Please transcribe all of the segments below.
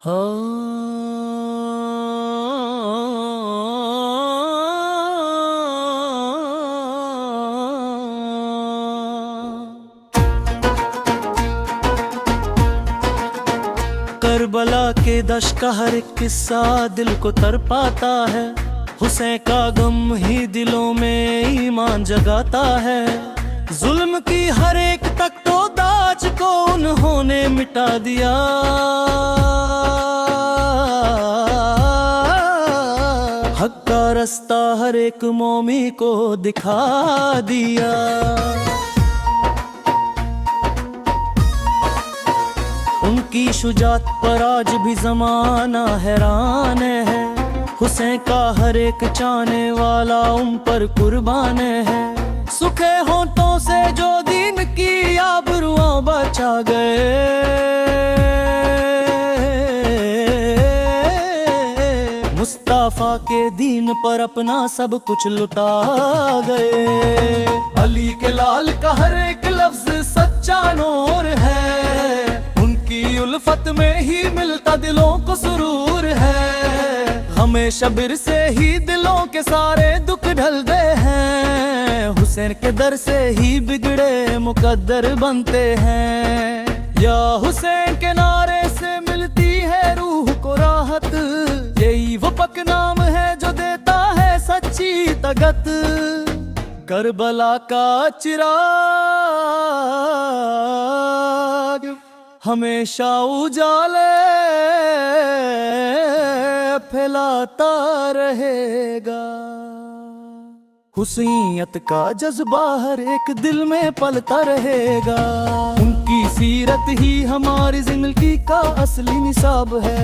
हाँ। करबला के दश का हर एक किस्सा दिल को तड़पाता है। हुसैन का गम ही दिलों में ईमान जगाता है। जुल्म की हर एक तक तो दाज को उन्होंने मिटा दिया। हक का रास्ता हर एक मोमी को दिखा दिया। उनकी शुजात पर आज भी जमाना हैरान है। हुसैन का हर एक चाहने वाला उन पर कुर्बान है। सूखे होंठों से जो दीन की आबरुआं बचा गए, मुस्तफा के दीन पर अपना सब कुछ लुटा गए। अली के लाल का हर एक लफ्ज सच्चा नूर है। उनकी उल्फत में ही मिलता दिलों को सुरूर है। हमेशा बिर से ही दिलों के सारे दुख ढलते हैं। हुसैन के दर से ही बिगड़े मुकद्दर बनते हैं। या हुसैन के नारे से मिलती है रूह को राहत। यही वो पक नाम है जो देता है सच्ची ताकत। करबला का चिराग हमेशा उजाले फैलाता रहेगा। हुसैनियत का जज्बा हर एक दिल में पलता रहेगा। उनकी सीरत ही हमारी जिंदगी का असली निसाब है।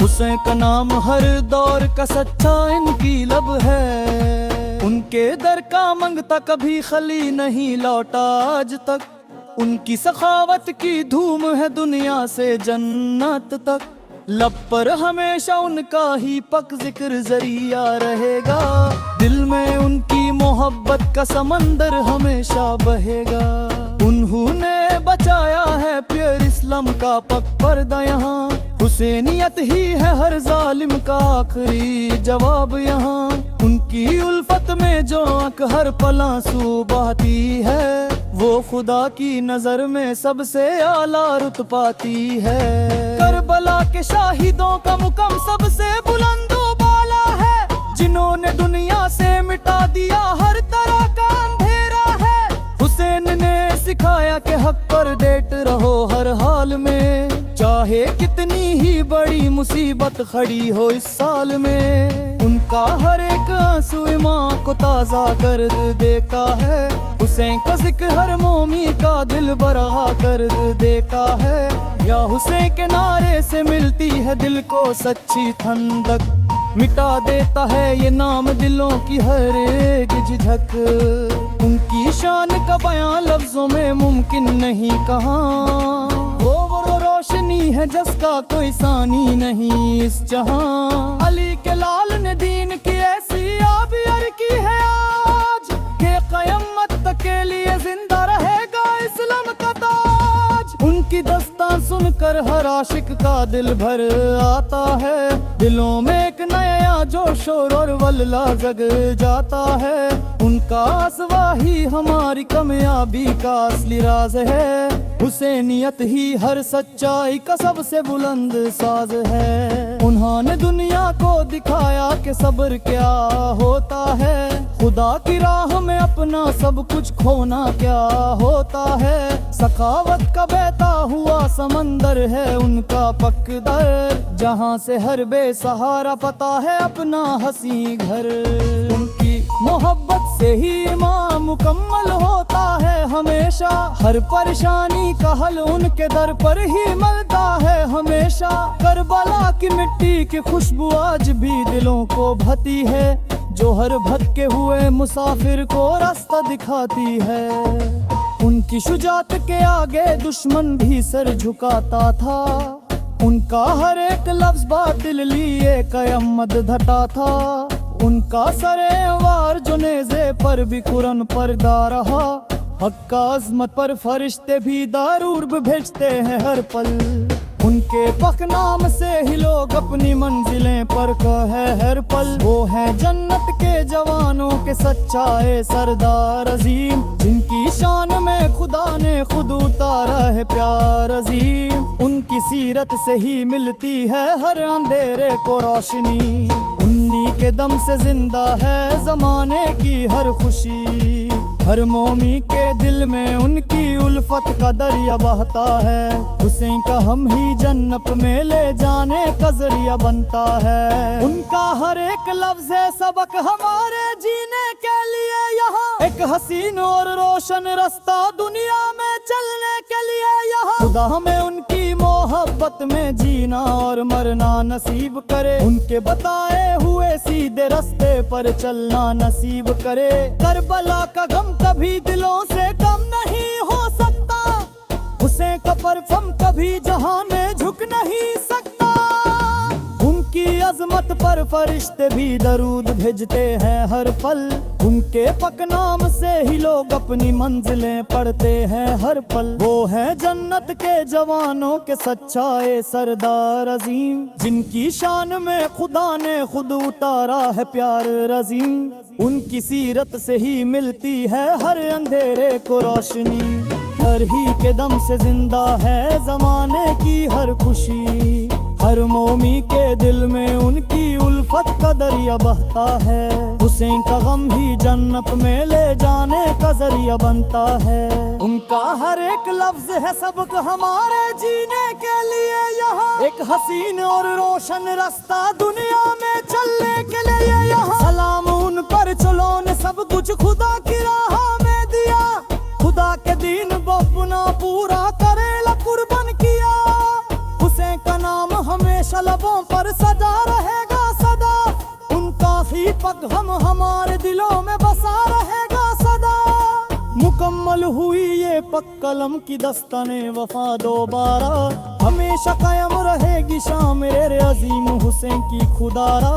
हुसैन का नाम हर दौर का सच्चा इनकीलाब है। उनके दर का मंगता कभी खली नहीं लौटा आज तक। उनकी सखावत की धूम है दुनिया से जन्नत तक। लब पर हमेशा उनका ही पक जिक्र जरिया रहेगा। दिल में उनकी मोहब्बत का समंदर हमेशा बहेगा। उन्होंने बचाया है प्यार इस्लाम का पक पर्दा यहाँ। हुसैनियत ही है हर जालिम का आखिरी जवाब यहाँ। उनकी उल्फत में जो आंख हर पल आंसू बहाती है, वो खुदा की नजर में सबसे आला रुत पाती है। करबला के शाहिदों का मुकम सबसे बुलंद बाला है। जिन्होंने दुनिया से मिटा दिया हर तरह का अंधेरा है। हुसैन ने सिखाया कि हक पर डेट रहो हर हाल में। चाहे कितनी ही बड़ी मुसीबत खड़ी हो इस साल में। उनका हर एक आंसू ईमान को ताजा कर देता है। हुसैन का जिक्र हर मोमी का दिल बरहा कर देता है। या हुसैन के नारे से मिलती है दिल को सच्ची ठंडक। मिटा देता है ये नाम दिलों की हर एक झिझक। उनकी शान का बयां लफ्जों में मुमकिन नहीं कहाँ। वो रोशनी है जिसका कोई सानी नहीं इस जहां। अली के लाल ने दीन की ऐसी आबियर की है आज के कयामत तक के लिए जिंदा रहेगा इस्लाम का ताज। उनकी दस्तान सुनकर हर आशिक का दिल भर आता है। दिलों में एक नया जोश और वल्ला जग जाता है। उनका आसवा ही हमारी कामयाबी का असली राज है। हुसैनियत ही हर सच्चाई का सबसे बुलंद साज है। उन्होंने दुनिया को दिखाया कि सब्र क्या होता है। खुदा की राह में अपना सब कुछ खोना क्या होता है। सखावत का बहता हुआ समंदर है उनका पकदर। जहाँ से हर बेसहारा पता है अपना हंसी घर। उनकी मोहब्बत से ही ईमान मुकम्मल होता है हमेशा। हर परेशानी का हल उनके दर पर ही मिलता है हमेशा। करबला की मिट्टी की खुशबू आज भी दिलों को भाती है। जो हर भटके हुए मुसाफिर को रास्ता दिखाती है। उनकी शुजात के आगे दुश्मन भी सर झुकाता था। उनका हर एक लफ्ज बातिल लिए कयामत घटा था। उनका सरे वार जो नेज़े पर भी कुरान पर्दा रहा। हक का अज़मत पर फरिश्ते भी दारूर भेजते हैं हर पल। उनके पक नाम से ही लोग अपनी मंजिलें पर का है हर पल। वो है जन्नत के जवानों के सच्चाए सरदार अजीम, जिनकी शान में खुदा ने खुद उतारा है प्यार अजीम। उनकी सीरत से ही मिलती है हर अंधेरे को रोशनी, उन्हीं के दम से जिंदा है जमाने की हर खुशी। हर मोमी के दिल में उनकी उल्फत का दरिया बहता है, हुसैन का हम ही जन्नत में ले जाने का जरिया बनता है। उनका हर एक लफ्ज है सबक हमारे जीने के लिए, यहाँ एक हसीन और रोशन रास्ता दुनिया में चलने के लिए। यहाँ खुदा हमें उनकी मोहब्बत में जीना और मरना नसीब करे, उनके बताए हुए सीधे रास्ते पर चलना नसीब करे। करबला का गम कभी दिलों से कम नहीं हो सकता, हुसैन का परचम कभी जहां में झुक नहीं सकता। उनकी अजमत पर फरिश्ते भी दरूद भेजते हैं हर पल, उनके पक नाम से ही लोग अपनी मंजिलें पढ़ते हैं हर पल। वो है जन्नत के जवानों के सच्चाए सरदार अजीम, जिनकी शान में खुदा ने खुद उतारा है प्यार अजीम। उनकी सीरत से ही मिलती है हर अंधेरे को रोशनी, हर ही के दम से जिंदा है जमाने की हर खुशी। हर मोमी के दिल में उनकी उल्फत का दरिया बहता है, हुसैन का गम ही जन्नत में ले जाने का जरिया बनता है। उनका हर एक लफ्ज है सबक हमारे जीने के लिए, यहाँ एक हसीन और रोशन रास्ता दुनिया में चलने के लिए। यहाँ सलाम उन पर चलो ने सब कुछ खुदा की राह में दिया, खुदा के दीन वो अपना पूरा करेला कुर्बान किया। हुसैन का नाम हमेशा लबों पर सजा रहेगा सदा, उनका ही पग हम हमारे दिलों में बसा रहेगा सदा। मुकम्मल हुई ये पग कलम की दस्ताने वफा दोबारा, हमेशा कायम रहेगी शान मेरे अजीम हुसैन की खुदारा।